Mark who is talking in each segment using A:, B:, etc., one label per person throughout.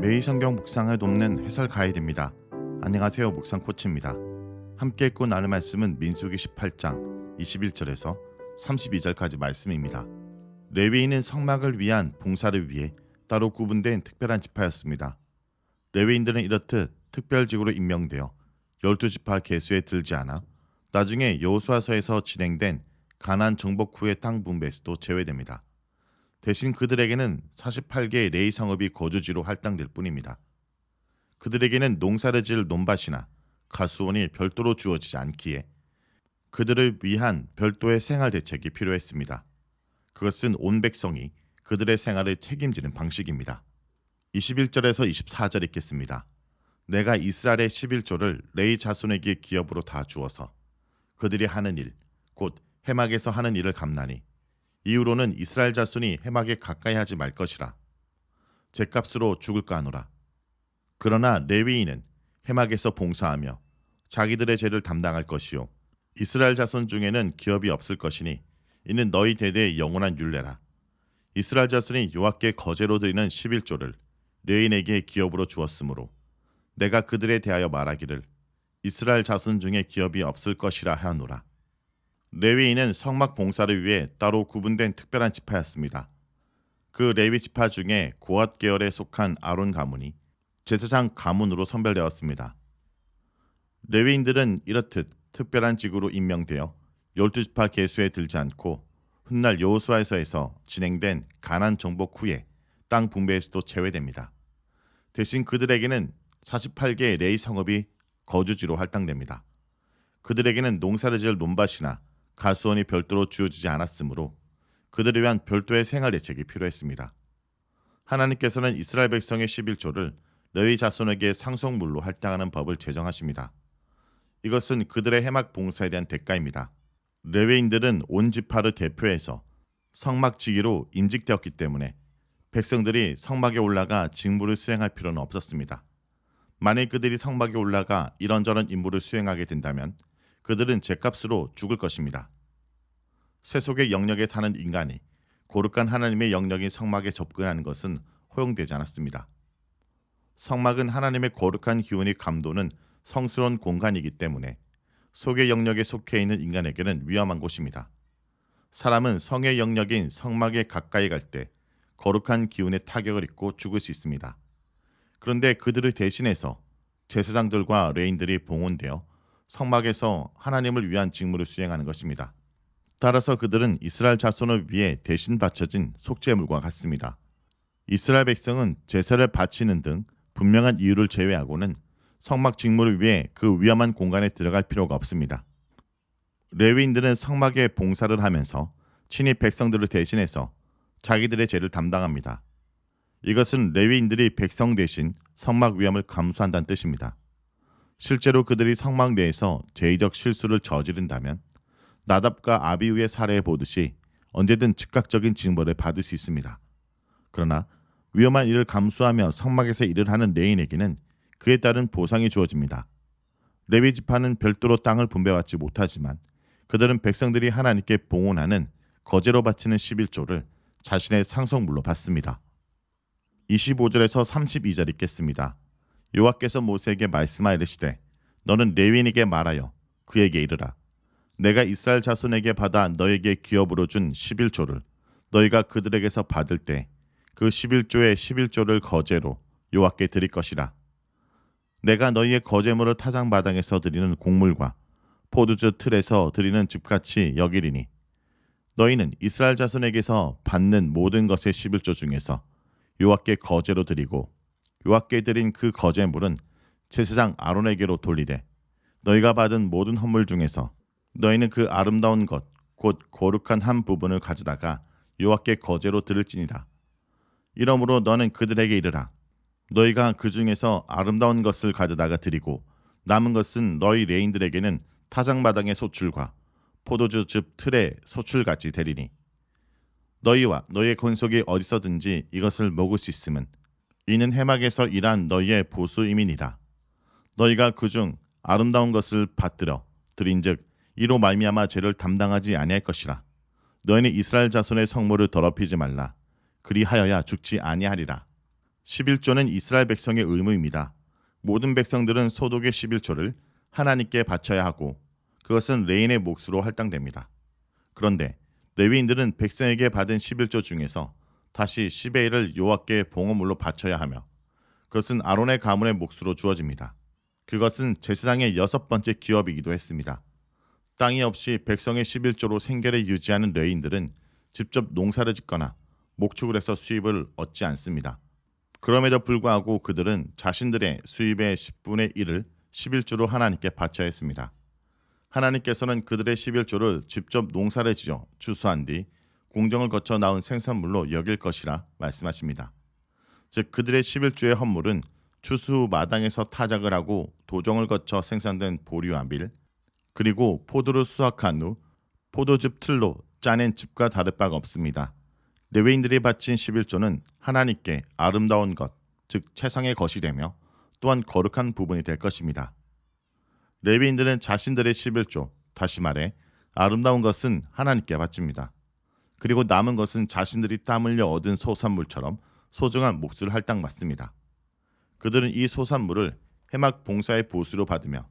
A: 매일 성경 묵상을 돕는 해설 가이드입니다. 안녕하세요, 묵상 코치입니다. 함께 읽고 나눌 말씀은 민수기 18장 21절에서 32절까지 말씀입니다. 레위인은 성막을 위한 봉사를 위해 따로 구분된 특별한 지파였습니다. 레위인들은 이렇듯 특별직으로 임명되어 12지파 계수에 들지 않아 나중에 여호수아서에서 진행된 가나안 정복 후의 땅 분배에서도 제외됩니다. 대신 그들에게는 48개의 레위 성읍이 거주지로 할당될 뿐입니다. 그들에게는 농사를 지을 논밭이나 가수원이 별도로 주어지지 않기에 그들을 위한 별도의 생활 대책이 필요했습니다. 그것은 온 백성이 그들의 생활을 책임지는 방식입니다. 21절에서 24절 읽겠습니다. 내가 이스라엘의 11조를 레위 자손에게 기업으로 다 주어서 그들이 하는 일, 곧 해막에서 하는 일을 갚나니 이후로는 이스라엘 자손이 해막에 가까이 하지 말 것이라. 죗값으로 죽을까 하노라. 그러나 레위인은 해막에서 봉사하며 자기들의 죄를 담당할 것이요 이스라엘 자손 중에는 기업이 없을 것이니 이는 너희 대대의 영원한 율례라. 이스라엘 자손이 여호와께 거제로 드리는 11조를 레위인에게 기업으로 주었으므로 내가 그들에 대하여 말하기를 이스라엘 자손 중에 기업이 없을 것이라 하노라. 레위인은 성막 봉사를 위해 따로 구분된 특별한 지파였습니다. 그 레위 지파 중에 고앗 계열에 속한 아론 가문이 제사장 가문으로 선별되었습니다. 레위인들은 이렇듯 특별한 직으로 임명되어 12지파 계수에 들지 않고 훗날 여호수아서에서 진행된 가나안 정복 후에 땅 분배에서도 제외됩니다. 대신 그들에게는 48개의 레위 성읍이 거주지로 할당됩니다. 그들에게는 농사를 지을 논밭이나 가수원이 별도로 주어지지 않았으므로 그들을 위한 별도의 생활 대책이 필요했습니다. 하나님께서는 이스라엘 백성의 11조를 레위 자손에게 상속물로 할당하는 법을 제정하십니다. 이것은 그들의 해막 봉사에 대한 대가입니다. 레위인들은 온 지파를 대표해서 성막 지기로 임직되었기 때문에 백성들이 성막에 올라가 직무를 수행할 필요는 없었습니다. 만일 그들이 성막에 올라가 이런저런 임무를 수행하게 된다면 그들은 죗값으로 죽을 것입니다. 세속의 영역에 사는 인간이 거룩한 하나님의 영역인 성막에 접근하는 것은 허용되지 않았습니다. 성막은 하나님의 거룩한 기운이 감도는 성스러운 공간이기 때문에 속의 영역에 속해 있는 인간에게는 위험한 곳입니다. 사람은 성의 영역인 성막에 가까이 갈 때 거룩한 기운의 타격을 입고 죽을 수 있습니다. 그런데 그들을 대신해서 제사장들과 레위인들이 봉헌되어 성막에서 하나님을 위한 직무를 수행하는 것입니다. 따라서 그들은 이스라엘 자손을 위해 대신 바쳐진 속죄물과 같습니다. 이스라엘 백성은 제사를 바치는 등 분명한 이유를 제외하고는 성막 직무를 위해 그 위험한 공간에 들어갈 필요가 없습니다. 레위인들은 성막에 봉사를 하면서 친히 백성들을 대신해서 자기들의 죄를 담당합니다. 이것은 레위인들이 백성 대신 성막 위험을 감수한다는 뜻입니다. 실제로 그들이 성막 내에서 죄의적 실수를 저지른다면 나답과 아비후의 사례에 보듯이 언제든 즉각적인 징벌을 받을 수 있습니다. 그러나 위험한 일을 감수하며 성막에서 일을 하는 레위인에게는 그에 따른 보상이 주어집니다. 레위 지파는 별도로 땅을 분배받지 못하지만 그들은 백성들이 하나님께 봉헌하는 거제로 바치는 11조를 자신의 상속물로 받습니다. 25절에서 32절 읽겠습니다. 여호와께서 모세에게 말씀하여 이르시되 너는 레위인에게 말하여 그에게 이르라. 내가 이스라엘 자손에게 받아 너에게 기업으로 준 11조를 너희가 그들에게서 받을 때 그 11조의 11조를 거제로 여호와께 드릴 것이라. 내가 너희의 거제물을 타작마당에서 드리는 곡물과 포도주 틀에서 드리는 즙같이 여기리니 너희는 이스라엘 자손에게서 받는 모든 것의 11조 중에서 여호와께 거제로 드리고 여호와께 드린 그 거제물은 제사장 아론에게로 돌리되 너희가 받은 모든 헌물 중에서 너희는 그 아름다운 것 곧 거룩한 한 부분을 가져다가 여호와께 거제로 드릴지니라. 이러므로 너는 그들에게 이르라. 너희가 그 중에서 아름다운 것을 가져다가 드리고 남은 것은 너희 레인들에게는 타작마당의 소출과 포도주즙 틀의 소출같이 되리니 너희와 너희의 권속이 어디서든지 이것을 먹을 수 있음은 이는 해막에서 일한 너희의 보수임이니라. 너희가 그중 아름다운 것을 받들어 드린즉 이로 말미암아 죄를 담당하지 아니할 것이라. 너희는 이스라엘 자손의 성물을 더럽히지 말라. 그리하여야 죽지 아니하리라. 11조는 이스라엘 백성의 의무입니다. 모든 백성들은 소독의 11조를 하나님께 바쳐야 하고 그것은 레인의 몫으로 할당됩니다. 그런데 레위인들은 백성에게 받은 11조 중에서 다시 10의 1을 여호와께 봉헌물로 바쳐야 하며 그것은 아론의 가문의 몫으로 주어집니다. 그것은 제사장의 6번째 기업이기도 했습니다. 땅이 없이 백성의 11조로 생계를 유지하는 레위인들은 직접 농사를 짓거나 목축을 해서 수입을 얻지 않습니다. 그럼에도 불구하고 그들은 자신들의 수입의 10분의 1을 11조로 하나님께 바쳐야 했습니다. 하나님께서는 그들의 11조를 직접 농사를 지어 추수한 뒤 공정을 거쳐 나온 생산물로 여길 것이라 말씀하십니다. 즉 그들의 11조의 헌물은 추수 후 마당에서 타작을 하고 도정을 거쳐 생산된 보리와 밀, 그리고 포도를 수확한 후 포도즙 틀로 짜낸 즙과 다를 바가 없습니다. 레위인들이 바친 11조는 하나님께 아름다운 것, 즉 최상의 것이 되며 또한 거룩한 부분이 될 것입니다. 레위인들은 자신들의 11조, 다시 말해 아름다운 것은 하나님께 바칩니다. 그리고 남은 것은 자신들이 땀 흘려 얻은 소산물처럼 소중한 몫을 할당받습니다. 그들은 이 소산물을 해막 봉사의 보수로 받으며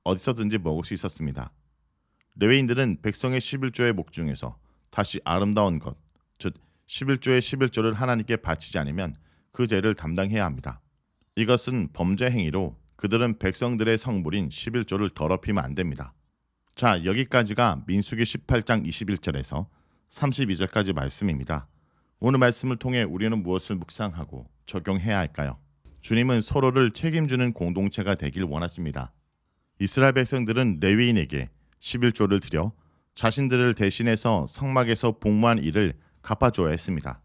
A: 어디서든지 먹을 수 있었습니다. 레위인들은 백성의 11조의 목 중에서 다시 아름다운 것, 즉 11조의 11조를 하나님께 바치지 않으면 그 죄를 담당해야 합니다. 이것은 범죄 행위로 그들은 백성들의 성물인 11조를 더럽히면 안 됩니다. 자, 여기까지가 민수기 18장 21절에서 32절까지 말씀입니다. 오늘 말씀을 통해 우리는 무엇을 묵상하고 적용해야 할까요? 주님은 서로를 책임지는 공동체가 되길 원하십니다. 이스라엘 백성들은 레위인에게 11조를 드려 자신들을 대신해서 성막에서 복무한 일을 갚아줘야 했습니다.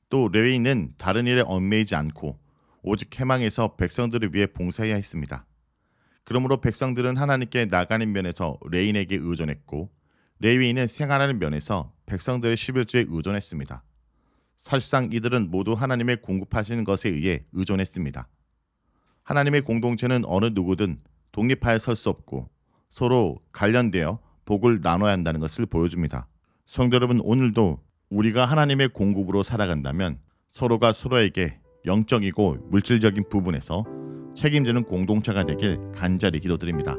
A: 또 레위인은 다른 일에 얽매이지 않고 오직 해망에서 백성들을 위해 봉사해야 했습니다. 그러므로 백성들은 하나님께 나가는 면에서 레위인에게 의존했고 레위인은 생활하는 면에서 백성들의 11조에 의존했습니다. 사실상 이들은 모두 하나님의 공급하시는 것에 의해 의존했습니다. 하나님의 공동체는 어느 누구든 독립하여 설 수 없고 서로 관련되어 복을 나눠야 한다는 것을 보여줍니다. 성도 여러분, 오늘도 우리가 하나님의 공급으로 살아간다면 서로가 서로에게 영적이고 물질적인 부분에서 책임지는 공동체가 되길 간절히 기도드립니다.